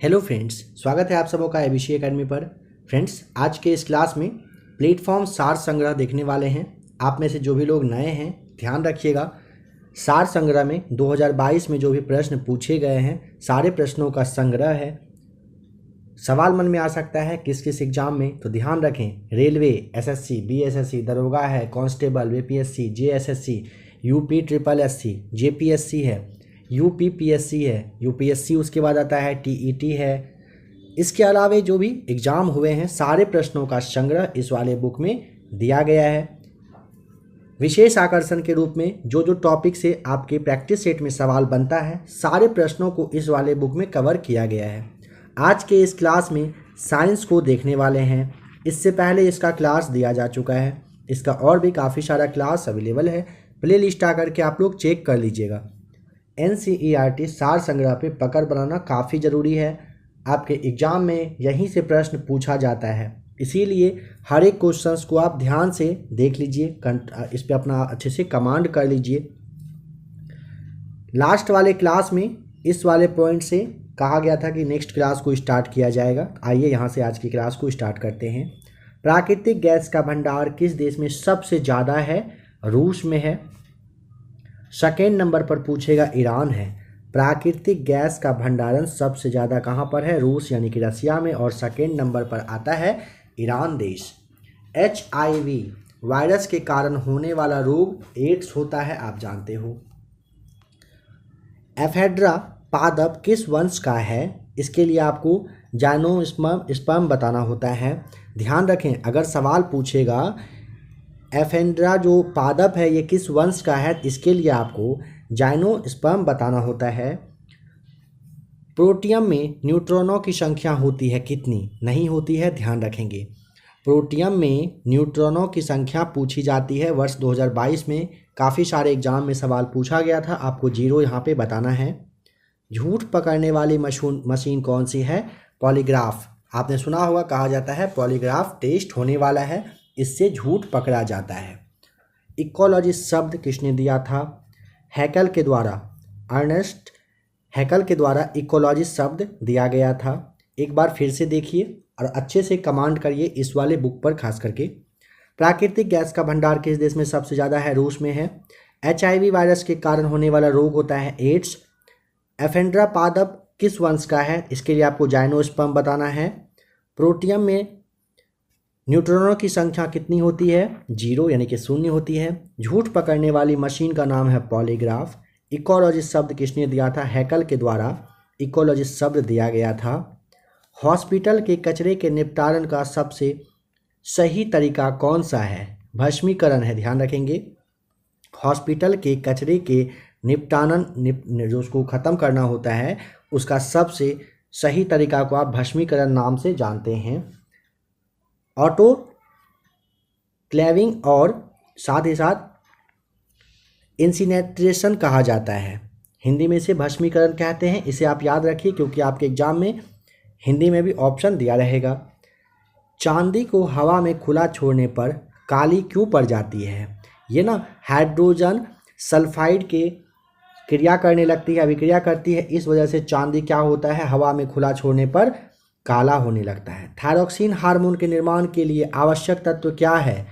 Hello friends, स्वागत है आप सबों का एबीसी एकेडमी पर। फ्रेंड्स, आज के इस क्लास में प्लेटफॉर्म सार संग्रह देखने वाले हैं। आप में से जो भी लोग नए हैं ध्यान रखिएगा, सार संग्रह में 2022 में जो भी प्रश्न पूछे गए हैं सारे प्रश्नों का संग्रह है। सवाल मन में आ सकता है किस किस एग्जाम में, तो ध्यान रखें रेलवे, एसएससी, बीएसएससी, दरोगा है, constable, BPSC, JSSC, UP triple SC, JPSC है, यूपीपीएससी है, यूपीएससी उसके बाद आता है टीईटी है। इसके अलावा जो भी एग्ज़ाम हुए हैं सारे प्रश्नों का संग्रह इस वाले बुक में दिया गया है। विशेष आकर्षण के रूप में जो जो टॉपिक से आपके प्रैक्टिस सेट में सवाल बनता है सारे प्रश्नों को इस वाले बुक में कवर किया गया है। आज के इस क्लास में साइंस को देखने वाले हैं। इससे पहले इसका क्लास दिया जा चुका है, इसका और भी काफ़ी सारा क्लास अवेलेबल है। प्ले लिस्ट आकर के आप लोग चेक कर लीजिएगा। एनसीईआरटी सार संग्रह पे पकड़ बनाना काफ़ी ज़रूरी है। आपके एग्ज़ाम में यहीं से प्रश्न पूछा जाता है, इसीलिए हर एक क्वेश्चंस को आप ध्यान से देख लीजिए, इस पे अपना अच्छे से कमांड कर लीजिए। लास्ट वाले क्लास में इस वाले पॉइंट से कहा गया था कि नेक्स्ट क्लास को स्टार्ट किया जाएगा। आइए यहाँ से आज की क्लास को स्टार्ट करते हैं। प्राकृतिक गैस का भंडार किस देश में सबसे ज़्यादा है? रूस में है। सेकेंड नंबर पर पूछेगा ईरान है। प्राकृतिक गैस का भंडारण सबसे ज़्यादा कहाँ पर है? रूस यानी कि रसिया में। और सेकेंड नंबर पर आता है ईरान देश। HIV वायरस के कारण होने वाला रोग एड्स होता है, आप जानते हो। एफेड्रा पादप किस वंश का है? इसके लिए आपको जाइनोस्पर्म बताना होता है। ध्यान रखें, अगर सवाल पूछेगा एफेड्रा जो पादप है ये किस वंश का है, इसके लिए आपको जाइनोस्पर्म बताना होता है। प्रोटियम में न्यूट्रॉनों की संख्या होती है कितनी? नहीं होती है, ध्यान रखेंगे। प्रोटियम में न्यूट्रॉनों की संख्या पूछी जाती है। वर्ष 2022 में काफ़ी सारे एग्जाम में सवाल पूछा गया था, आपको 0 यहाँ पे बताना है। झूठ पकड़ने वाली मशीन कौन सी है? पॉलीग्राफ। आपने सुना होगा, कहा जाता है पॉलीग्राफ टेस्ट होने वाला है, इससे झूठ पकड़ा जाता है। इकोलॉजिस्ट शब्द किसने दिया था? हैकल के द्वारा, अर्नेस्ट हैकल के द्वारा इकोलॉजिस्ट शब्द दिया गया था। एक बार फिर से देखिए और अच्छे से कमांड करिए इस वाले बुक पर खास करके। प्राकृतिक गैस का भंडार किस देश में सबसे ज़्यादा है? रूस में है। HIV वायरस के कारण होने वाला रोग होता है एड्स। एफेड्रा पादप किस वंश का है? इसके लिए आपको जाइनोस्पर्म बताना है। प्रोटियम में न्यूट्रॉनों की संख्या कितनी होती है? 0 यानी कि 0 होती है। झूठ पकड़ने वाली मशीन का नाम है पॉलीग्राफ। इकोलॉजिस्ट शब्द किसने दिया था? हैकल के द्वारा इकोलॉजिस्ट शब्द दिया गया था। हॉस्पिटल के कचरे के निपटारण का सबसे सही तरीका कौन सा है? भस्मीकरण है, ध्यान रखेंगे। हॉस्पिटल के कचरे के निपटान जो उसको ख़त्म करना होता है उसका सबसे सही तरीका को आप भस्मीकरण नाम से जानते हैं। ऑटो क्लेविंग और साथ ही साथ इंसिनेट्रेशन कहा जाता है। हिंदी में इसे भस्मीकरण कहते हैं। इसे आप याद रखिए क्योंकि आपके एग्जाम में हिंदी में भी ऑप्शन दिया रहेगा। चांदी को हवा में खुला छोड़ने पर काली क्यों पड़ जाती है? ये ना हाइड्रोजन सल्फाइड के क्रिया करने लगती है, अभिक्रिया करती है, इस वजह से चांदी क्या होता है, हवा में खुला छोड़ने पर काला होने लगता है। थायरॉक्सिन हार्मोन के निर्माण के लिए आवश्यक तत्व क्या है?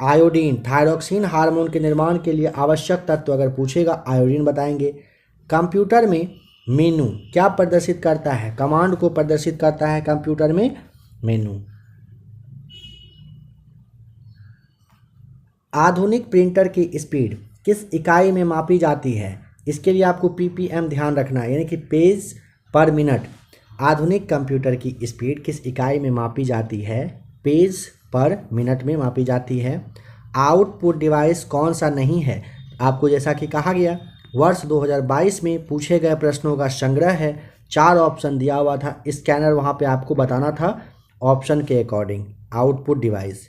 आयोडीन। थायरॉक्सिन हार्मोन के निर्माण के लिए आवश्यक तत्व अगर पूछेगा आयोडीन बताएंगे। कंप्यूटर में मेनू क्या प्रदर्शित करता है? कमांड को प्रदर्शित करता है कंप्यूटर में मेनू। आधुनिक प्रिंटर की स्पीड किस इकाई में मापी जाती है? इसके लिए आपको PPM ध्यान रखना है, यानी कि पेज पर मिनट। आधुनिक कंप्यूटर की स्पीड किस इकाई में मापी जाती है? पेज पर मिनट में मापी जाती है। आउटपुट डिवाइस कौन सा नहीं है? आपको जैसा कि कहा गया वर्ष 2022 में पूछे गए प्रश्नों का संग्रह है। 4 ऑप्शन दिया हुआ था, स्कैनर वहाँ पे आपको बताना था ऑप्शन के अकॉर्डिंग। Output device.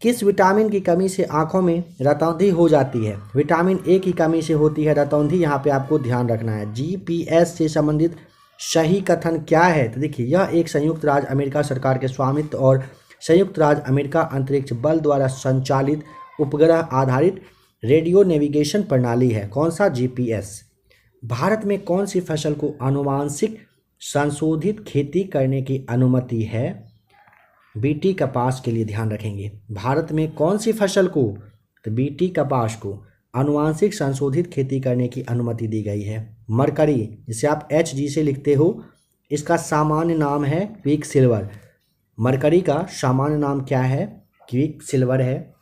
किस विटामिन की कमी से आंखों में रतौंधी हो जाती है? विटामिन A की कमी से होती है रतौंधी, यहाँ पे आपको ध्यान रखना है। GPS से संबंधित सही कथन क्या है? तो देखिए, यह एक संयुक्त राज्य अमेरिका सरकार के स्वामित्व और संयुक्त राज्य अमेरिका अंतरिक्ष बल द्वारा संचालित उपग्रह आधारित रेडियो नेविगेशन प्रणाली है। कौन सा? GPS। भारत में कौन सी फसल को आनुवांशिक संशोधित खेती करने की अनुमति है? बीटी कपास के लिए ध्यान रखेंगे। भारत में कौन सी फसल को, तो बीटी कपास को आनुवांशिक संशोधित खेती करने की अनुमति दी गई है। मरकरी, जिसे आप HG से लिखते हो, इसका सामान्य नाम है क्विक सिल्वर। मरकरी का सामान्य नाम क्या है? क्विक सिल्वर है।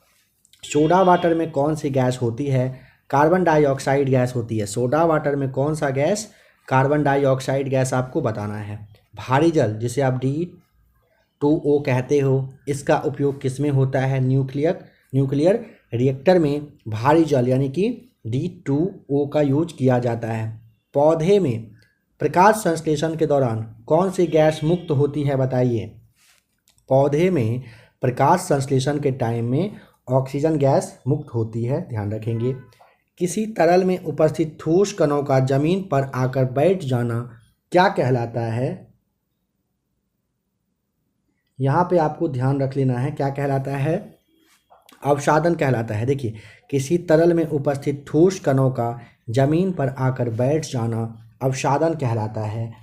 सोडा वाटर में कौन सी गैस होती है? कार्बन डाइऑक्साइड गैस होती है। सोडा वाटर में कौन सा गैस? कार्बन डाइऑक्साइड गैस आपको बताना है। भारी जल, जिसे आप D2O कहते हो, इसका उपयोग किस में होता है? न्यूक्लियर रिएक्टर में भारी जल यानी कि D2O का यूज किया जाता है। पौधे में प्रकाश संश्लेषण के दौरान कौन सी गैस मुक्त होती है, बताइए? पौधे में प्रकाश संश्लेषण के टाइम में ऑक्सीजन गैस मुक्त होती है, ध्यान रखेंगे। किसी तरल में उपस्थित ठोस कणों का जमीन पर आकर बैठ जाना क्या कहलाता है? यहाँ पे आपको ध्यान रख लेना है, क्या कहलाता है? अवसादन कहलाता है। देखिए, किसी तरल में उपस्थित ठोस कणों का जमीन पर आकर बैठ जाना अवसादन कहलाता है।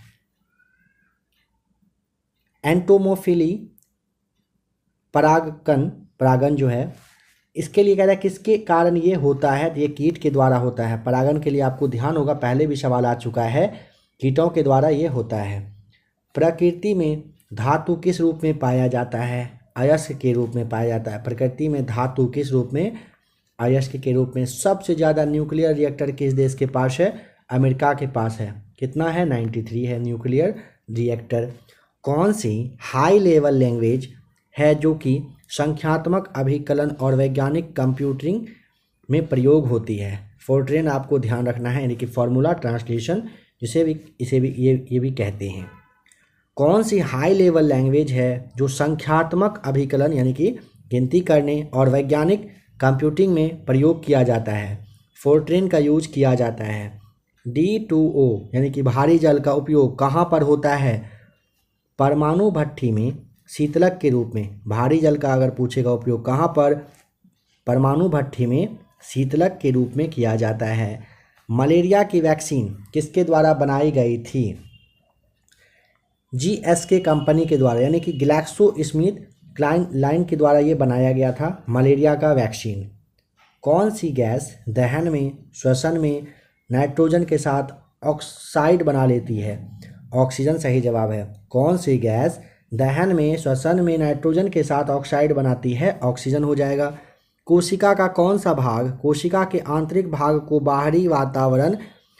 एंटोमोफिली परागन जो है, इसके लिए कह रहा है किसके कारण ये होता है? तो ये कीट के द्वारा होता है। परागन के लिए आपको ध्यान होगा, पहले भी सवाल आ चुका है, कीटों के द्वारा ये होता है। प्रकृति में धातु किस रूप में पाया जाता है? अयस्क के रूप में पाया जाता है। प्रकृति में धातु किस रूप में? अयस्क के रूप में। सबसे ज़्यादा न्यूक्लियर रिएक्टर किस देश के पास है? अमेरिका के पास है। कितना है? 93 है न्यूक्लियर रिएक्टर। कौन सी हाई लेवल लैंग्वेज है जो कि संख्यात्मक अभिकलन और वैज्ञानिक कंप्यूटिंग में प्रयोग होती है? फोर्ट्रेन आपको ध्यान रखना है, यानी कि फॉर्मूला ट्रांसलेशन, इसे भी ये भी कहते हैं। कौन सी हाई लेवल लैंग्वेज है जो संख्यात्मक अभिकलन यानी कि गिनती करने और वैज्ञानिक कंप्यूटिंग में प्रयोग किया जाता है? फोर्ट्रेन का यूज किया जाता है। D2O यानी कि भारी जल का उपयोग कहाँ पर होता है? परमाणु भट्ठी में शीतलक के रूप में। भारी जल का अगर पूछेगा उपयोग कहाँ पर? परमाणु भट्ठी में शीतलक के रूप में किया जाता है। मलेरिया की वैक्सीन किसके द्वारा बनाई गई थी? GSK कंपनी के द्वारा, यानी कि ग्लैक्सोस्मिथक्लाइन के द्वारा ये बनाया गया था मलेरिया का वैक्सीन। कौन सी गैस दहन में, श्वसन में नाइट्रोजन के साथ ऑक्साइड बना लेती है? ऑक्सीजन सही जवाब है। कौन सी गैस दहन में, श्वसन में नाइट्रोजन के साथ ऑक्साइड बनाती है? ऑक्सीजन हो जाएगा। कोशिका का कौन सा भाग कोशिका के आंतरिक भाग को बाहरी वातावरण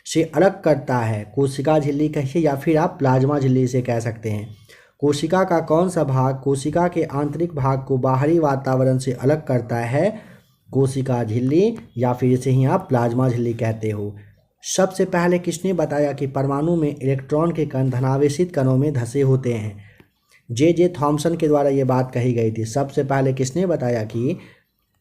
से अलग करता है? कोशिका झिल्ली कहिए या फिर आप प्लाज्मा झिल्ली से कह सकते हैं। कोशिका का कौन सा भाग कोशिका के आंतरिक भाग को बाहरी वातावरण से अलग करता है? कोशिका झिल्ली या फिर इसे ही आप प्लाज्मा झिल्ली कहते हो। सबसे पहले किसने बताया कि परमाणु में इलेक्ट्रॉन के कण धनावेशित कणों में धसे होते हैं? J.J. थॉमसन के द्वारा ये बात कही गई थी। सबसे पहले किसने बताया कि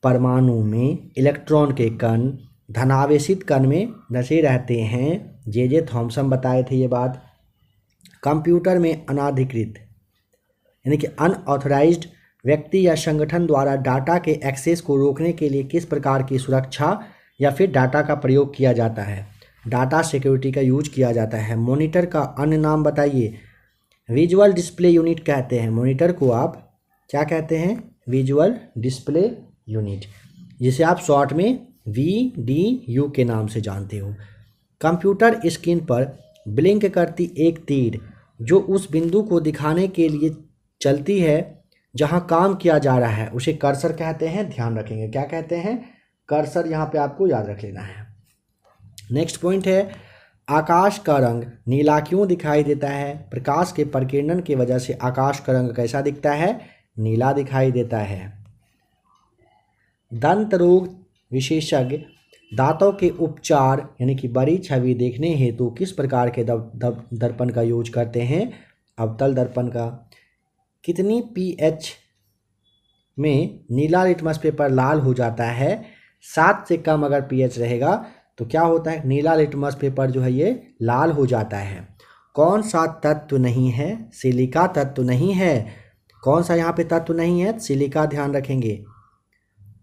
परमाणु में इलेक्ट्रॉन के कण धनावेशित कण में धसे रहते हैं? J.J. थॉमसन बताए थे ये बात। कंप्यूटर में अनाधिकृत यानी कि अनऑथराइज्ड व्यक्ति या संगठन द्वारा डाटा के एक्सेस को रोकने के लिए किस प्रकार की सुरक्षा या फिर डाटा का प्रयोग किया जाता है? डाटा सिक्योरिटी का यूज किया जाता है। मॉनिटर का अन्य नाम बताइए। विजुअल डिस्प्ले यूनिट कहते हैं। मॉनिटर को आप क्या कहते हैं? विजुअल डिस्प्ले यूनिट, जिसे आप शॉर्ट में VDU के नाम से जानते हो। कंप्यूटर स्क्रीन पर ब्लिंक करती एक तीर जो उस बिंदु को दिखाने के लिए चलती है जहां काम किया जा रहा है, उसे कर्सर कहते हैं। ध्यान रखेंगे, क्या कहते हैं? कर्सर। यहाँ पे आपको याद रख लेना है। नेक्स्ट पॉइंट है, आकाश का रंग नीला क्यों दिखाई देता है? प्रकाश के प्रकीर्णन की वजह से आकाश का रंग कैसा दिखता है? नीला दिखाई देता है। दंत रोग विशेषज्ञ दांतों के उपचार यानी कि बड़ी छवि देखने हेतु किस प्रकार के दर्पण का यूज करते हैं? अवतल दर्पण का। कितनी pH में नीला लिटमस पेपर लाल हो जाता है? 7 से कम अगर pH रहेगा तो क्या होता है? नीला लिटमस पेपर जो है ये लाल हो जाता है। कौन सा तत्व नहीं है? सिलिका तत्व नहीं है। कौन सा यहाँ पे तत्व नहीं है? सिलिका। ध्यान रखेंगे।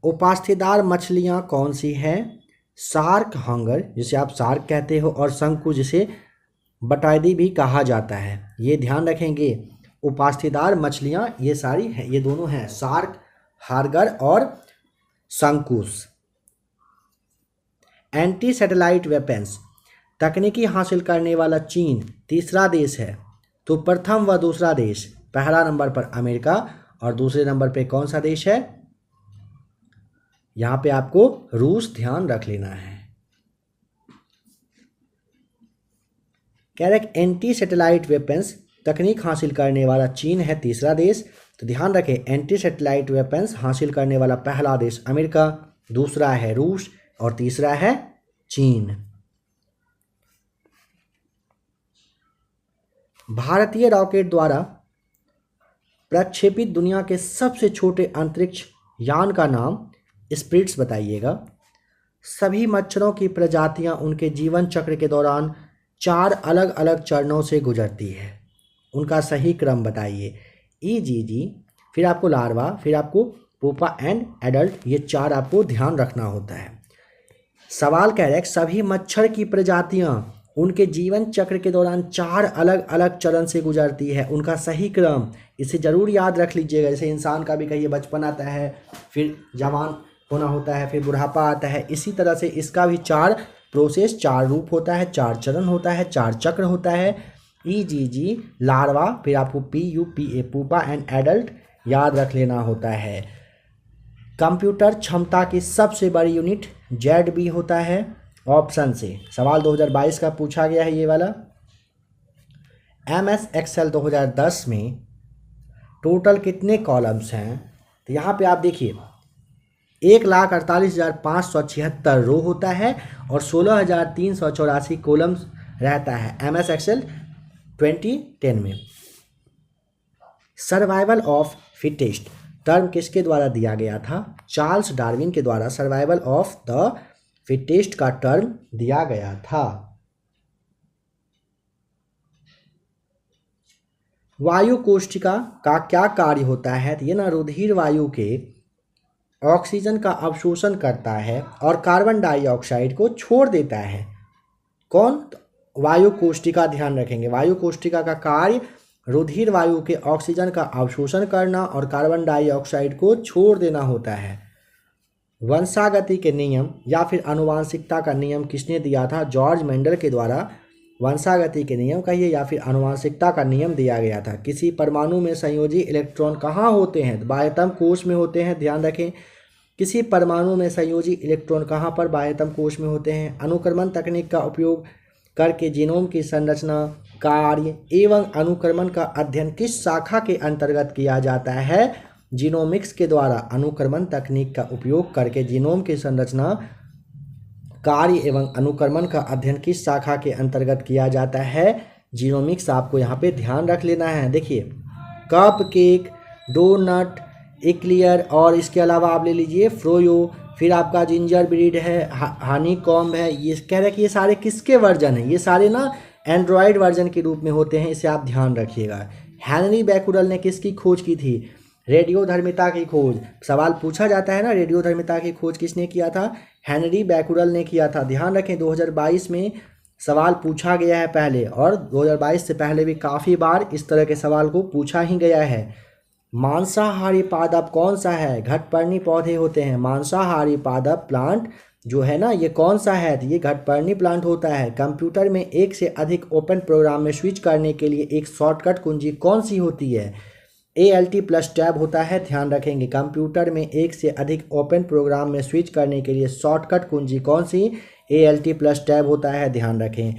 उपास्थीदार मछलियाँ कौन सी हैं? शार्क हंगर जिसे आप शार्क कहते हो, और शंकु जिसे बटाईदी भी कहा जाता है। ये ध्यान रखेंगे। उपास्थीदार मछलियाँ ये सारी हैं, ये दोनों हैं, शार्क, हार्गर और शंकुस। एंटी सैटेलाइट वेपन्स तकनीकी हासिल करने वाला चीन तीसरा देश है। तो प्रथम व दूसरा देश, पहला नंबर पर अमेरिका और दूसरे नंबर पे कौन सा देश है? यहाँ पे आपको रूस ध्यान रख लेना है। कह रहे एंटी सैटेलाइट वेपन्स तकनीक हासिल करने वाला चीन है तीसरा देश। तो ध्यान रखें, एंटी सैटेलाइट वेपन्स हासिल करने वाला पहला देश अमेरिका, दूसरा है रूस और तीसरा है चीन। भारतीय रॉकेट द्वारा प्रक्षेपित दुनिया के सबसे छोटे अंतरिक्ष यान का नाम स्पिरिट्स बताइएगा। सभी मच्छरों की प्रजातियां उनके जीवन चक्र के दौरान 4 अलग अलग चरणों से गुजरती है। उनका सही क्रम बताइए। ईजीजी, फिर आपको लार्वा, फिर आपको पुपा एंड एडल्ट, ये 4 आपको ध्यान रखना होता है। सवाल कह रहे हैं सभी मच्छर की प्रजातियां उनके जीवन चक्र के दौरान 4 अलग अलग चरण से गुजरती है। उनका सही क्रम, इसे जरूर याद रख लीजिएगा। जैसे इंसान का भी कहिए बचपन आता है, फिर जवान होना होता है, फिर बुढ़ापा आता है, इसी तरह से इसका भी 4 प्रोसेस, 4 रूप होता है, 4 चरण होता है, 4 चक्र होता है। ईजीजी, लार्वा, फिर आपको PUPA पुपा एंड एडल्ट याद रख लेना होता है। कंप्यूटर क्षमता की सबसे बड़ी यूनिट ZB होता है। ऑप्शन से सवाल 2022 का पूछा गया है ये वाला। MS Excel 2010 में टोटल कितने कॉलम्स हैं? तो यहाँ पे आप देखिए 1,48,576 रो होता है और 16,384 कॉलम्स रहता है MS Excel 2010 में। सर्वाइवल ऑफ फिटेस्ट टर्म किसके द्वारा दिया गया था? चार्ल्स डार्विन के द्वारा सर्वाइवल ऑफ द फिटेस्ट का टर्म दिया गया था। वायु कोष्ठिका का क्या कार्य होता है? तो ये ना रुधिर वायु के ऑक्सीजन का अवशोषण करता है और कार्बन डाइऑक्साइड को छोड़ देता है। कौन? तो वायु कोष्ठिका ध्यान रखेंगे। वायु कोष्ठिका का कार्य रुधिर वायु के ऑक्सीजन का अवशोषण करना और कार्बन डाइऑक्साइड को छोड़ देना होता है। वंशागति के नियम या फिर आनुवांशिकता का नियम किसने दिया था? जॉर्ज मेंडल के द्वारा वंशागति के नियम कहिए या फिर आनुवांशिकता का नियम दिया गया था। किसी परमाणु में संयोजी इलेक्ट्रॉन कहाँ होते हैं? बाह्यतम कोश में होते हैं, ध्यान रखें। किसी परमाणु में संयोजी इलेक्ट्रॉन कहाँ पर? बाह्यतम कोश में होते हैं। अनुक्रमण तकनीक का उपयोग करके जीनोम की संरचना, कार्य एवं अनुक्रमण का अध्ययन किस शाखा के अंतर्गत किया जाता है? जीनोमिक्स के द्वारा अनुक्रमण तकनीक का उपयोग करके जीनोम की संरचना, कार्य एवं अनुक्रमण का अध्ययन किस शाखा के अंतर्गत किया जाता है? जीनोमिक्स। आपको यहाँ पे ध्यान रख लेना है। देखिए कप केक, डोनट, एक्लियर और इसके अलावा आप ले लीजिए फ्रोयो, फिर आपका जिंजर ब्रीड है, हनी कॉम्ब है। ये कह रहे हैं कि ये सारे किसके वर्जन हैं? ये सारे ना एंड्रॉयड वर्जन के रूप में होते हैं, इसे आप ध्यान रखिएगा। हेनरी बैकुरल ने किसकी खोज की थी? रेडियोधर्मिता की खोज। सवाल पूछा जाता है ना, रेडियोधर्मिता की खोज किसने किया था? हेनरी बैकुरल ने किया था। ध्यान रखें 2022 में सवाल पूछा गया है पहले, और 2022 से पहले भी काफ़ी बार इस तरह के सवाल को पूछा ही गया है। मांसाहारी पादप कौन सा है? घटपर्णी पौधे होते हैं। मांसाहारी पादप प्लांट जो है ना, ये कौन सा है? तो ये घटपर्णी प्लांट होता है। कंप्यूटर में एक से अधिक ओपन प्रोग्राम में स्विच करने के लिए एक शॉर्टकट कुंजी कौन सी होती है? ALT प्लस टैब होता है, ध्यान रखेंगे। कंप्यूटर में एक से अधिक ओपन प्रोग्राम में स्विच करने के लिए शॉर्टकट कुंजी कौन सी? ALT प्लस टैब होता है, ध्यान रखें।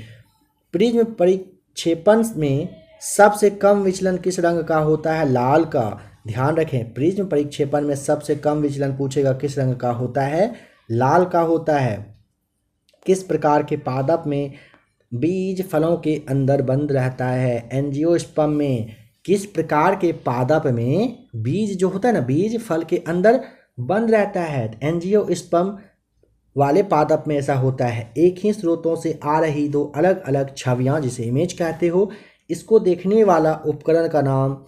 प्रिज्म परिक्षेपण में सबसे कम विचलन किस रंग का होता है? लाल का। ध्यान रखें प्रिज्म परिक्षेपण में सबसे कम विचलन पूछेगा किस रंग का होता है? लाल का होता है। किस प्रकार के पादप में बीज फलों के अंदर बंद रहता है? एंजियोस्पर्म में। किस प्रकार के पादप में बीज जो होता है ना, बीज फल के अंदर बंद रहता है? एंजियोस्पर्म वाले पादप में ऐसा होता है। एक ही स्रोतों से आ रही 2 अलग अलग छवियां जिसे इमेज कहते हो, इसको देखने वाला उपकरण का नाम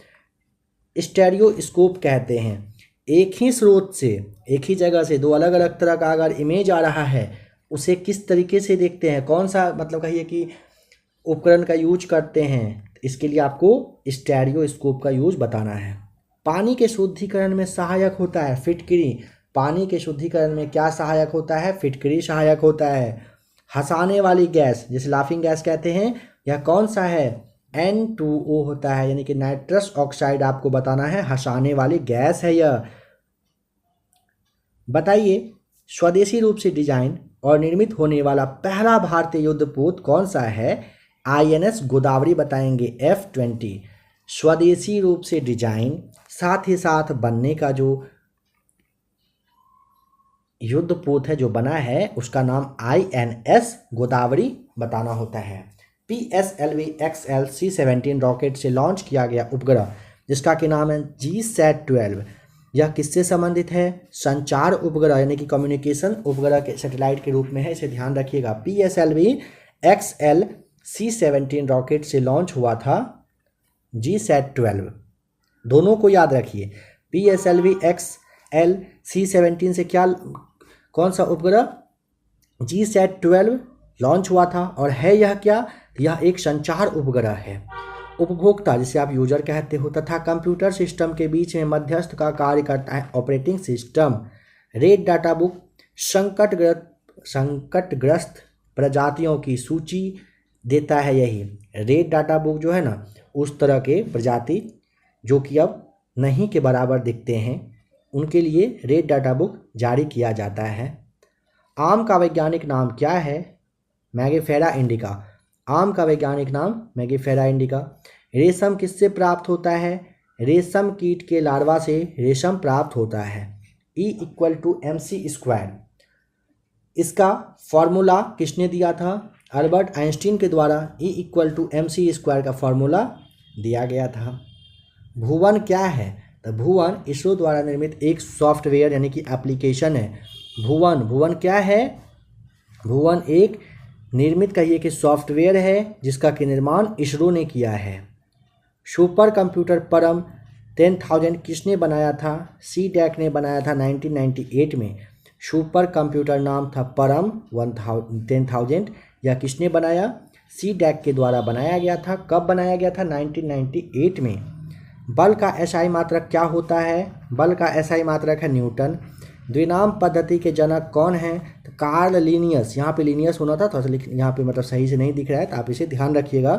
स्टेरियोस्कोप कहते हैं। एक ही स्रोत से, एक ही जगह से 2 अलग अलग तरह का अगर इमेज आ रहा है, उसे किस तरीके से देखते हैं, कौन सा मतलब कहिए कि उपकरण का यूज करते हैं, इसके लिए आपको स्टेरियोस्कोप का यूज बताना है। पानी के शुद्धिकरण में सहायक होता है फिटकरी। पानी के शुद्धिकरण में क्या सहायक होता है? फिटकरी सहायक होता है। हंसाने वाली गैस जिसे लाफिंग गैस कहते हैं, यह कौन सा है? N2O होता है, यानी कि नाइट्रस ऑक्साइड आपको बताना है, हंसाने वाली गैस है यह। बताइए, स्वदेशी रूप से डिजाइन और निर्मित होने वाला पहला भारतीय युद्धपोत कौन सा है? INS गोदावरी बताएंगे, F20। स्वदेशी रूप से डिजाइन साथ ही साथ बनने का जो युद्धपोत है जो बना है उसका नाम INS गोदावरी बताना होता है। PSLV XL C-17 रॉकेट से लॉन्च किया गया उपग्रह जिसका कि नाम है GSAT-12, यह किससे संबंधित है? संचार उपग्रह यानी कि कम्युनिकेशन उपग्रह के सैटेलाइट के रूप में है, इसे ध्यान रखिएगा। PSLV XL C-17 रॉकेट से लॉन्च हुआ था GSAT-12, दोनों को याद रखिए। PSLV XL C-17 से क्या, कौन सा उपग्रह? GSAT-12 लॉन्च हुआ था। और है यह क्या? यह एक संचार उपग्रह है। उपभोक्ता जिसे आप यूजर कहते हो तथा कंप्यूटर सिस्टम के बीच में मध्यस्थ का कार्य करता है operating system. Red data book संकटग्रस्त प्रजातियों की सूची देता है, यही रेड डाटा बुक जो है ना, उस तरह के प्रजाति जो कि अब नहीं के बराबर दिखते हैं उनके लिए रेड डाटा बुक जारी किया जाता है। आम का वैज्ञानिक नाम क्या है? Mangifera indica. आम का वैज्ञानिक नाम मैंगिफेरा इंडिका। रेशम किससे प्राप्त होता है? रेशम कीट के लार्वा से रेशम प्राप्त होता है। E=mc²। इसका फॉर्मूला किसने दिया था? अल्बर्ट आइंस्टीन के द्वारा E=mc² का फॉर्मूला दिया गया था। भुवन क्या है? तो भुवन इसरो द्वारा निर्मित एक सॉफ्टवेयर यानी कि एप्लीकेशन है। भुवन क्या है? भुवन एक निर्मित कहिए कि सॉफ्टवेयर है जिसका कि निर्माण इसरो ने किया है। सुपर कंप्यूटर परम 10,000 किसने बनाया था? CDAC ने बनाया था 1998 में। सुपर कंप्यूटर नाम था परम 10,000। यह किसने बनाया? CDAC के द्वारा बनाया गया था। कब बनाया गया था? 1998 में। बल का SI मात्रक क्या होता है? बल का SI मात्रक है न्यूटन। द्विनाम पद्धति के जनक कौन है? तो कार्ल लीनियस। यहाँ पे लीनियस होना था, थोड़ा सा यहाँ पे मतलब सही से नहीं दिख रहा है तो आप इसे ध्यान रखिएगा।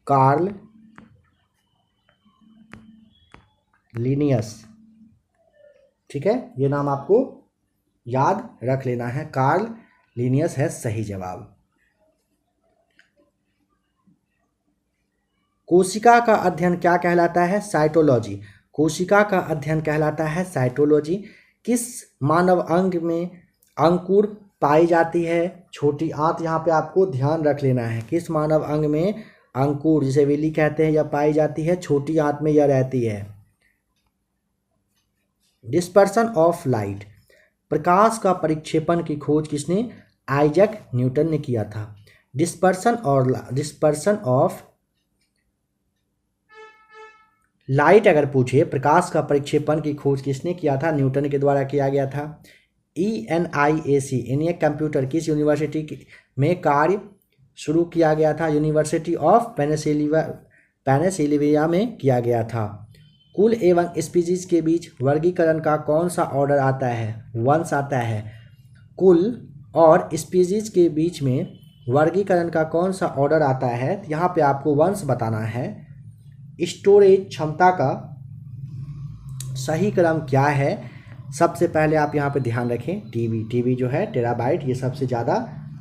कार्ल लीनियस, ठीक है, ये नाम आपको याद रख लेना है। कार्ल लीनियस है सही जवाब। कोशिका का अध्ययन क्या कहलाता है? साइटोलॉजी। कोशिका का अध्ययन कहलाता है साइटोलॉजी। किस मानव अंग में अंकुर पाई जाती है? छोटी आंत, यहाँ पे आपको ध्यान रख लेना है। किस मानव अंग में अंकुर जिसे विली कहते हैं यह पाई जाती है? छोटी आंत में यह रहती है। डिस्पर्सन ऑफ लाइट, प्रकाश का परिक्षेपण की खोज किसने? आइजैक न्यूटन ने किया था। डिस्पर्सन ऑफ लाइट अगर पूछे, प्रकाश का परिक्षेपण की खोज किसने किया था? न्यूटन के द्वारा किया गया था। ENIAC ENIAC कंप्यूटर किस यूनिवर्सिटी में कार्य शुरू किया गया था? यूनिवर्सिटी ऑफ पेनिसिल्वेनिया में किया गया था। कुल एवं स्पीसीज के बीच वर्गीकरण का कौन सा ऑर्डर आता है? वंश आता है। कुल और स्पीसीज के बीच में वर्गीकरण का कौन सा ऑर्डर आता है? यहाँ पे आपको वंश बताना है। स्टोरेज क्षमता का सही क्रम क्या है? सबसे पहले आप यहाँ पे ध्यान रखें, टीबी जो है टेराबाइट, ये सबसे ज़्यादा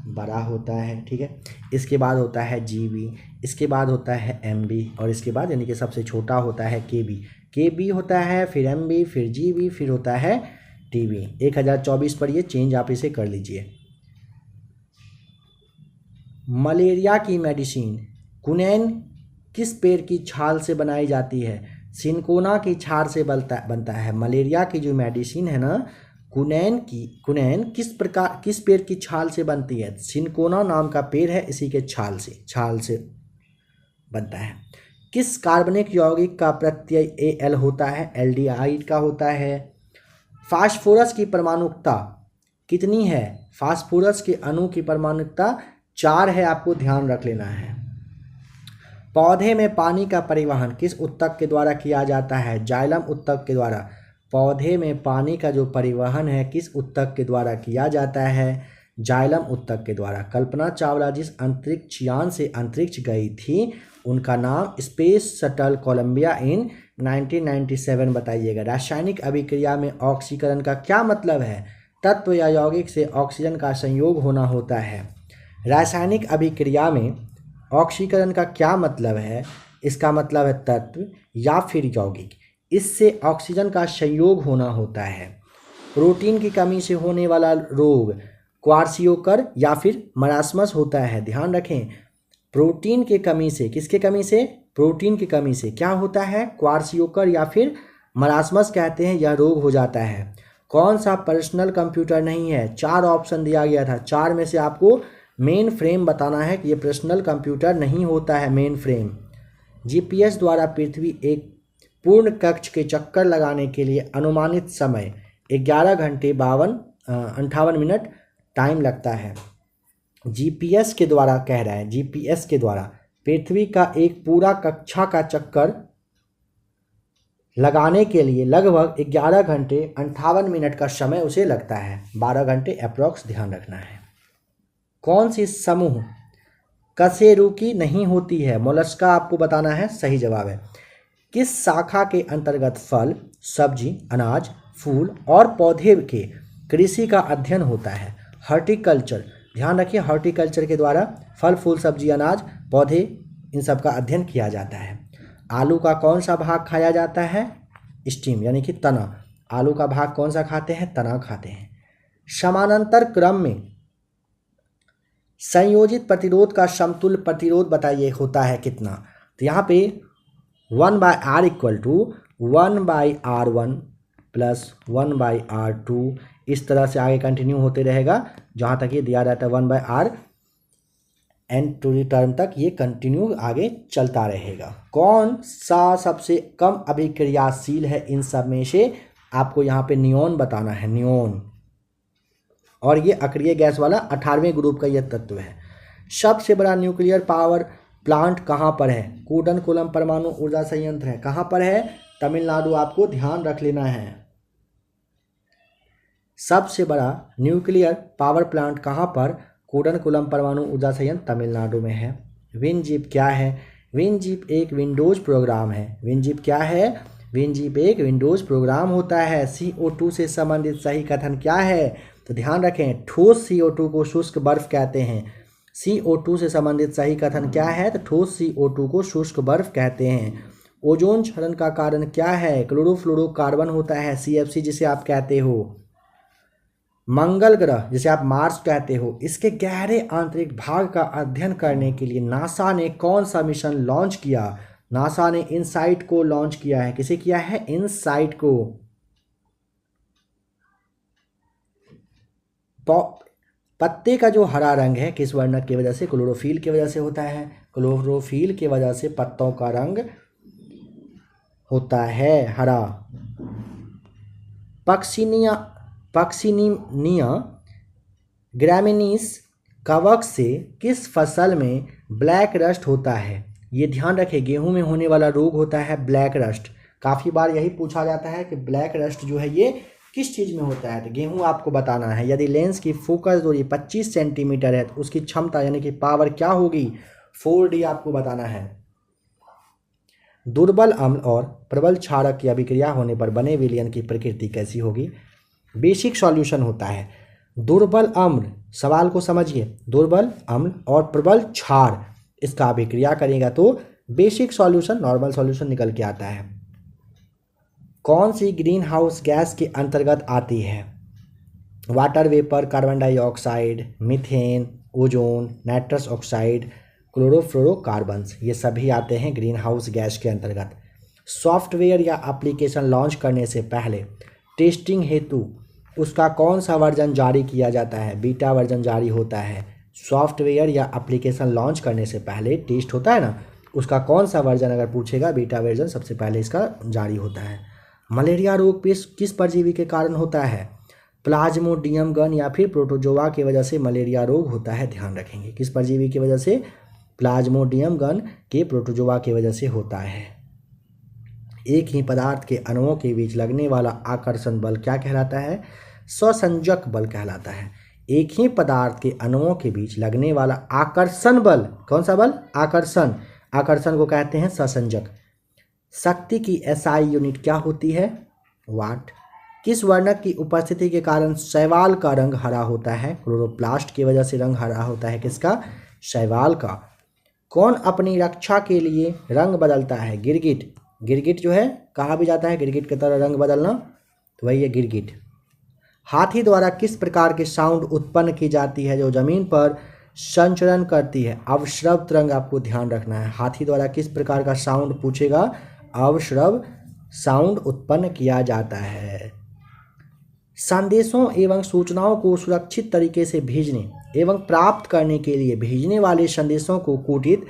बड़ा होता है, ठीक है। इसके बाद होता है जीबी, इसके बाद होता है एमबी, और इसके बाद यानी कि सबसे छोटा होता है केबी होता है, फिर एमबी, फिर जीबी, फिर होता है टीबी। 1024 पर ये चेंज आप इसे कर लीजिए। मलेरिया की मेडिसिन कुनैन किस पेड़ की छाल से बनाई जाती है? सिनकोना की छाल से बनता है। मलेरिया की जो मेडिसिन है ना, कुनैन किस पेड़ की छाल से बनती है? सिनकोना नाम का पेड़ है, इसी के छाल से बनता है। किस कार्बनिक यौगिक का प्रत्यय Al होता है? एल्डिहाइड का होता है। फास्फोरस की परमाणुकता कितनी है? फास्फोरस के अणु की परमाणुकता 4 है, आपको ध्यान रख लेना है। पौधे में पानी का परिवहन किस ऊतक के द्वारा किया जाता है? जाइलम ऊतक के द्वारा। पौधे में पानी का जो परिवहन है किस ऊतक के द्वारा किया जाता है? जाइलम ऊतक के द्वारा। कल्पना चावला जिस अंतरिक्ष यान से अंतरिक्ष गई थी उनका नाम स्पेस शटल कोलंबिया इन 1997 बताइएगा। रासायनिक अभिक्रिया में ऑक्सीकरण का क्या मतलब है? तत्व या यौगिक से ऑक्सीजन का संयोग होना होता है। रासायनिक अभिक्रिया में ऑक्सीकरण का क्या मतलब है? इसका मतलब है तत्व या फिर यौगिक, इससे ऑक्सीजन का संयोग होना होता है। प्रोटीन की कमी से होने वाला रोग क्वार्सियोकर या फिर मरासमस होता है। ध्यान रखें, प्रोटीन की कमी से, किसके कमी से? प्रोटीन की कमी से क्या होता है? क्वार्सियोकर या फिर मरासमस कहते हैं, यह रोग हो जाता है। कौन सा पर्सनल कंप्यूटर नहीं है? 4 ऑप्शन दिया गया था, 4 में से आपको मेन फ्रेम बताना है कि ये पर्सनल कंप्यूटर नहीं होता है मेन फ्रेम। जीपीएस द्वारा पृथ्वी एक पूर्ण कक्ष के चक्कर लगाने के लिए अनुमानित समय 11 घंटे 58 मिनट टाइम लगता है। जीपीएस के द्वारा कह रहा है, जीपीएस के द्वारा पृथ्वी का एक पूरा कक्षा का चक्कर लगाने के लिए लगभग 11 घंटे 58 मिनट का समय उसे लगता है। 12 घंटे अप्रॉक्स ध्यान रखना है। कौन सी समूह कशेरुकी नहीं होती है? मोलस्का आपको बताना है, सही जवाब है। किस शाखा के अंतर्गत फल, सब्जी, अनाज, फूल और पौधे के कृषि का अध्ययन होता है? हॉर्टिकल्चर। ध्यान रखिए, हॉर्टिकल्चर के द्वारा फल, फूल, सब्जी, अनाज, पौधे इन सब का अध्ययन किया जाता है। आलू का कौन सा भाग खाया जाता है? स्टीम यानी कि तना। आलू का भाग कौन सा खाते हैं? तना खाते हैं। समानांतर क्रम में संयोजित प्रतिरोध का समतुल्य प्रतिरोध बताइए होता है कितना? तो यहाँ पे 1/R equal to 1/R1 plus 1/R2, इस तरह से आगे कंटिन्यू होते रहेगा जहाँ तक ये दिया रहता है 1/R and to the term तक ये कंटिन्यू आगे चलता रहेगा। कौन सा सबसे कम अभिक्रियाशील है इन सब में से? आपको यहाँ पे नियोन बताना है, नियोन। और ये अक्रिय गैस वाला 18वें ग्रुप का यह तत्व है। सबसे बड़ा न्यूक्लियर पावर प्लांट कहाँ पर है? कूडनकुलम परमाणु ऊर्जा संयंत्र है। कहाँ पर है? तमिलनाडु, आपको ध्यान रख लेना है। सबसे बड़ा न्यूक्लियर पावर प्लांट कहाँ पर? कूडनकुलम परमाणु ऊर्जा संयंत्र तमिलनाडु में है। विनजीप क्या है? विनजीप एक विंडोज प्रोग्राम है। विनजीप क्या है? विनजीप एक विंडोज प्रोग्राम होता है। CO2 से संबंधित सही कथन क्या है? तो ध्यान रखें, ठोस CO2 को शुष्क बर्फ कहते हैं। CO2 से संबंधित सही कथन क्या है? तो ठोस CO2 को शुष्क बर्फ कहते हैं। ओजोन क्षरण का कारण क्या है? क्लोरोफ्लोरोकार्बन होता है, CFC जिसे आप कहते हो। मंगल ग्रह जिसे आप मार्स कहते हो, इसके गहरे आंतरिक भाग का अध्ययन करने के लिए नासा ने कौन सा मिशन लॉन्च किया? नासा ने इनसाइट को लॉन्च किया है। किसे किया है? इनसाइट को। पत्ते का जो हरा रंग है किस वर्णक की वजह से? क्लोरोफिल की वजह से होता है। क्लोरोफिल की वजह से पत्तों का रंग होता है हरा। पक्सिनिया ग्रैमिनीस कवक से किस फसल में ब्लैक रस्ट होता है? ये ध्यान रखें, गेहूं में होने वाला रोग होता है ब्लैक रस्ट। काफ़ी बार यही पूछा जाता है कि ब्लैक रस्ट जो है ये किस चीज़ में होता है? तो गेहूं आपको बताना है। यदि लेंस की फोकस दूरी 25 सेंटीमीटर है तो उसकी क्षमता यानी कि पावर क्या होगी? 4D आपको बताना है। दुर्बल अम्ल और प्रबल क्षारक की अभिक्रिया होने पर बने विलयन की प्रकृति कैसी होगी? बेसिक सॉल्यूशन होता है। दुर्बल अम्ल, सवाल को समझिए, दुर्बल अम्ल और प्रबल क्षार इसका अभिक्रिया करेगा तो बेसिक सॉल्यूशन, नॉर्मल सॉल्यूशन निकल के आता है। कौन सी ग्रीन हाउस गैस के अंतर्गत आती है? Water vapour, carbon dioxide, methane, ozone, nitrous oxide, chlorofluorocarbons, ये सभी आते हैं ग्रीन हाउस गैस के अंतर्गत। सॉफ्टवेयर या एप्लीकेशन लॉन्च करने से पहले टेस्टिंग हेतु उसका कौन सा वर्जन जारी किया जाता है? बीटा वर्जन जारी होता है। सॉफ्टवेयर या एप्लीकेशन लॉन्च करने से पहले टेस्ट होता है ना, उसका कौन सा वर्जन अगर पूछेगा, बीटा वर्जन सबसे पहले इसका जारी होता है। मलेरिया रोग किस परजीवी के कारण होता है? प्लाज्मोडियम गण या फिर प्रोटोजोआ की वजह से मलेरिया रोग होता है, ध्यान रखेंगे। किस परजीवी की वजह से? प्लाज्मोडियम गण के प्रोटोजोआ की वजह से होता है। एक ही पदार्थ के अणुओं के बीच लगने वाला आकर्षण बल क्या कहलाता है? स्वसंजक बल कहलाता है। एक ही पदार्थ के अणुओं के बीच लगने वाला आकर्षण बल, कौन सा बल? आकर्षण को कहते हैं स्वसंजक। शक्ति की एसआई यूनिट क्या होती है? वाट। किस वर्णक की उपस्थिति के कारण शैवाल का रंग हरा होता है? क्लोरोप्लास्ट की वजह से रंग हरा होता है। किसका? शैवाल का। कौन अपनी रक्षा के लिए रंग बदलता है? गिरगिट। गिरगिट जो है, कहा भी जाता है गिरगिट की तरह रंग बदलना, तो वही है गिरगिट। हाथी द्वारा किस प्रकार के साउंड उत्पन्न की जाती है जो जमीन पर संचरण करती है? अवश्रव तरंग, आपको ध्यान रखना है। हाथी द्वारा किस प्रकार का साउंड पूछेगा? अवश्रव साउंड उत्पन्न किया जाता है। संदेशों एवं सूचनाओं को सुरक्षित तरीके से भेजने एवं प्राप्त करने के लिए भेजने वाले संदेशों को कोडित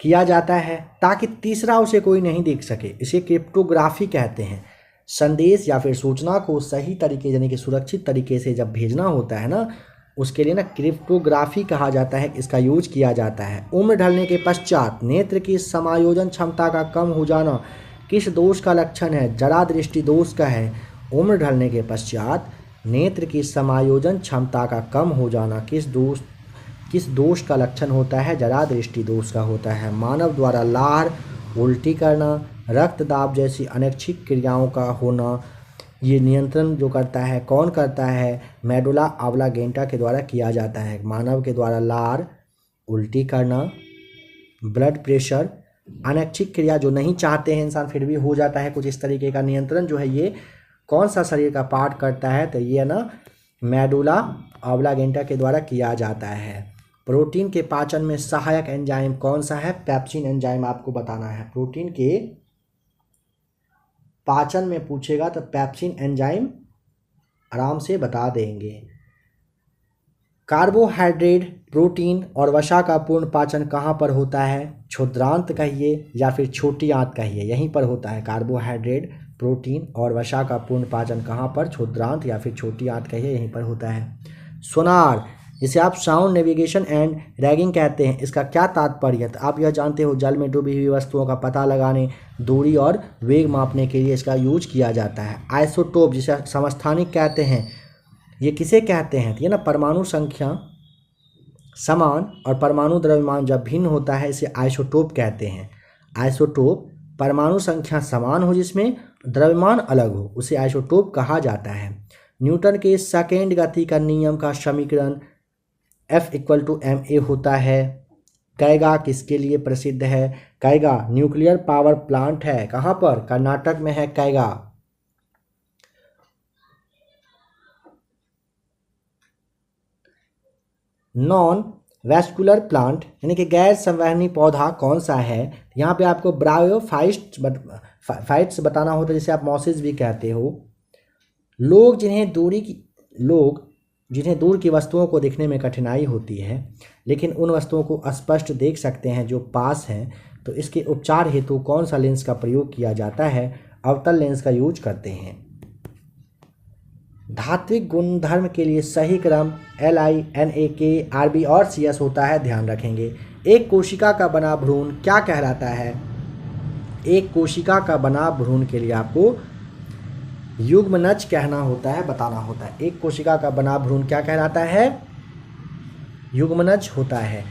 किया जाता है ताकि तीसरा उसे कोई नहीं देख सके। इसे क्रिप्टोग्राफी कहते हैं। संदेश या फिर सूचना को सही तरीके यानी कि सुरक्षित तरीके से जब भेजना होता है ना, उसके लिए ना क्रिप्टोग्राफी कहा जाता है, इसका यूज किया जाता है। उम्र ढलने के पश्चात नेत्र की समायोजन क्षमता का कम हो जाना किस दोष का लक्षण है? जरा दृष्टि दोष का है। उम्र ढलने के पश्चात नेत्र की समायोजन क्षमता का कम हो जाना किस दोष का लक्षण होता है? जरा दृष्टि दोष का होता है। मानव द्वारा लार, उल्टी करना, रक्तदाब जैसी अनैच्छिक क्रियाओं का होना, ये नियंत्रण जो करता है, कौन करता है? मेडुला ऑब्लांगेटा के द्वारा किया जाता है। मानव के द्वारा लार, उल्टी करना, ब्लड प्रेशर, अनैच्छिक क्रिया जो नहीं चाहते हैं इंसान फिर भी हो जाता है, कुछ इस तरीके का नियंत्रण जो है ये कौन सा शरीर का पार्ट करता है? तो ये ना मेडुला ऑब्लांगेटा के द्वारा किया जाता है। प्रोटीन के पाचन में सहायक एंजाइम कौन सा है? पेप्सिन एंजाइम आपको बताना है। प्रोटीन के पाचन में पूछेगा तो पेप्सिन एंजाइम आराम से बता देंगे। कार्बोहाइड्रेट, प्रोटीन और वसा का पूर्ण पाचन कहाँ पर होता है? क्षुद्रांत कहिए या फिर छोटी आंत कहिए, यहीं पर होता है। कार्बोहाइड्रेट, प्रोटीन और वसा का पूर्ण पाचन कहाँ पर? क्षुद्रांत या फिर छोटी आंत कहिए, यहीं पर होता है। सोनार, जिसे आप साउंड नेविगेशन एंड रैगिंग कहते हैं, इसका क्या तात्पर्य है? तो आप यह जानते हो जल में डूबी हुई वस्तुओं का पता लगाने, दूरी और वेग मापने के लिए इसका यूज किया जाता है। आइसोटोप, जिसे समस्थानिक कहते हैं, ये किसे कहते हैं? ये ना परमाणु संख्या समान और परमाणु द्रव्यमान जब भिन्न होता है इसे आइसोटोप कहते हैं। आइसोटोप परमाणु संख्या समान हो जिसमें द्रव्यमान अलग हो, उसे आइसोटोप कहा जाता है। न्यूटन के सेकेंड गति का नियम का समीकरण F=ma होता है। कैगा किसके लिए प्रसिद्ध है? कैगा न्यूक्लियर पावर प्लांट है। कहाँ पर? कर्नाटक में है कैगा। नॉन वैस्कुलर प्लांट यानी कि गैर संवहनी पौधा कौन सा है? यहाँ पे आपको ब्रायोफाइट्स बताना होता है, जिसे आप मॉसिस भी कहते हो। लोग जिन्हें दूर की वस्तुओं को देखने में कठिनाई होती है लेकिन उन वस्तुओं को स्पष्ट देख सकते हैं जो पास हैं, तो इसके उपचार हेतु कौन सा लेंस का प्रयोग किया जाता है? अवतल लेंस का यूज करते हैं। धात्विक गुणधर्म के लिए सही क्रम Li, Na, K, Rb और Cs होता है, ध्यान रखेंगे। एक कोशिका का बना भ्रूण क्या कहलाता है? एक कोशिका का बना भ्रूण के लिए आपको युग्मनज कहना होता है, बताना होता है। एक कोशिका का बना भ्रूण क्या कहलाता है? युग्मनज होता है।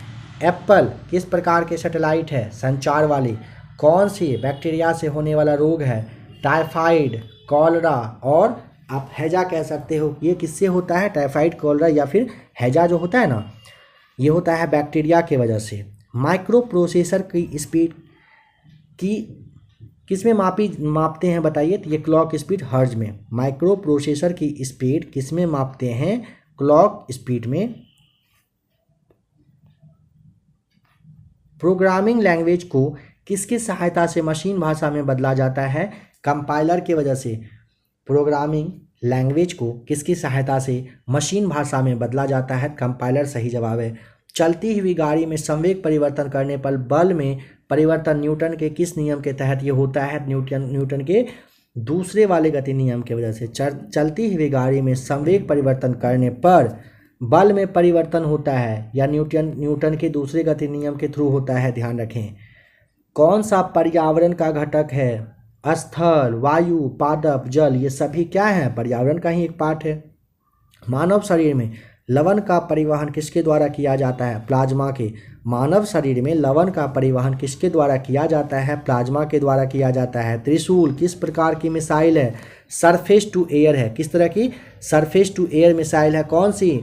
एप्पल किस प्रकार के सैटेलाइट है? संचार वाली। कौन सी बैक्टीरिया से होने वाला रोग है? टाइफाइड, कॉलरा और आप हैजा कह सकते हो। ये किससे होता है? टाइफाइड, कॉलरा या फिर हैजा जो होता है ना, ये होता है बैक्टीरिया की वजह से। माइक्रो प्रोसेसर की स्पीड की किस में मापते हैं बताइए? तो ये क्लॉक स्पीड, हर्ज में। माइक्रो प्रोसेसर की स्पीड किस में मापते हैं? क्लॉक स्पीड में। प्रोग्रामिंग लैंग्वेज को किसकी सहायता से मशीन भाषा में बदला जाता है? कंपाइलर की वजह से। प्रोग्रामिंग लैंग्वेज को किसकी सहायता से मशीन भाषा में बदला जाता है? कंपाइलर सही जवाब है। चलती हुई गाड़ी में संवेग परिवर्तन करने पर बल में परिवर्तन न्यूटन के किस नियम के तहत ये होता है? न्यूटन के दूसरे वाले गति नियम की वजह से चलती हुई गाड़ी में संवेग परिवर्तन करने पर बल में परिवर्तन होता है या न्यूटन के दूसरे गति नियम के थ्रू होता है, ध्यान रखें। कौन सा पर्यावरण का घटक है? स्थल, वायु, पादप, जल, ये सभी क्या है? पर्यावरण का ही एक पार्ट है। मानव शरीर में लवण का परिवहन किसके द्वारा किया जाता है? प्लाज्मा के। मानव शरीर में लवण का परिवहन किसके द्वारा किया जाता है? प्लाज्मा के द्वारा किया जाता है। त्रिशूल किस प्रकार की मिसाइल है? सरफेस टू एयर है। किस तरह की? सरफेस टू एयर मिसाइल है। कौन सी?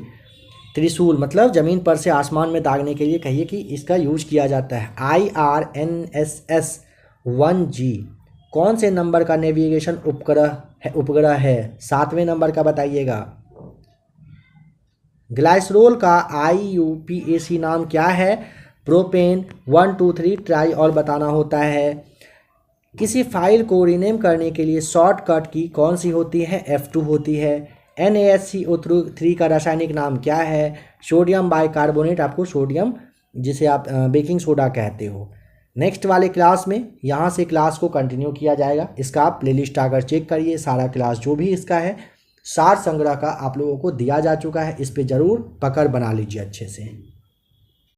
त्रिशूल, मतलब जमीन पर से आसमान में दागने के लिए कहिए कि इसका यूज किया जाता है। IRNSS 1G कौन से नंबर का नेविगेशन उपग्रह है? 7वें नंबर का बताइएगा। ग्लाइसरोल का IUPAC नाम क्या है? प्रोपेन 123 ट्राई और बताना होता है। किसी फाइल को रीनेम करने के लिए शॉर्टकट की कौन सी होती है? F2 होती है। NaSCO3 का रासायनिक नाम क्या है? सोडियम बाइकार्बोनेट, आपको सोडियम जिसे आप बेकिंग सोडा कहते हो। नेक्स्ट वाले क्लास में यहाँ से क्लास को कंटिन्यू किया जाएगा। इसका आप प्लेलिस्ट आकर चेक करिए, सारा क्लास जो भी इसका है सार संग्रह का आप लोगों को दिया जा चुका है। इस पे ज़रूर पकड़ बना लीजिए अच्छे से।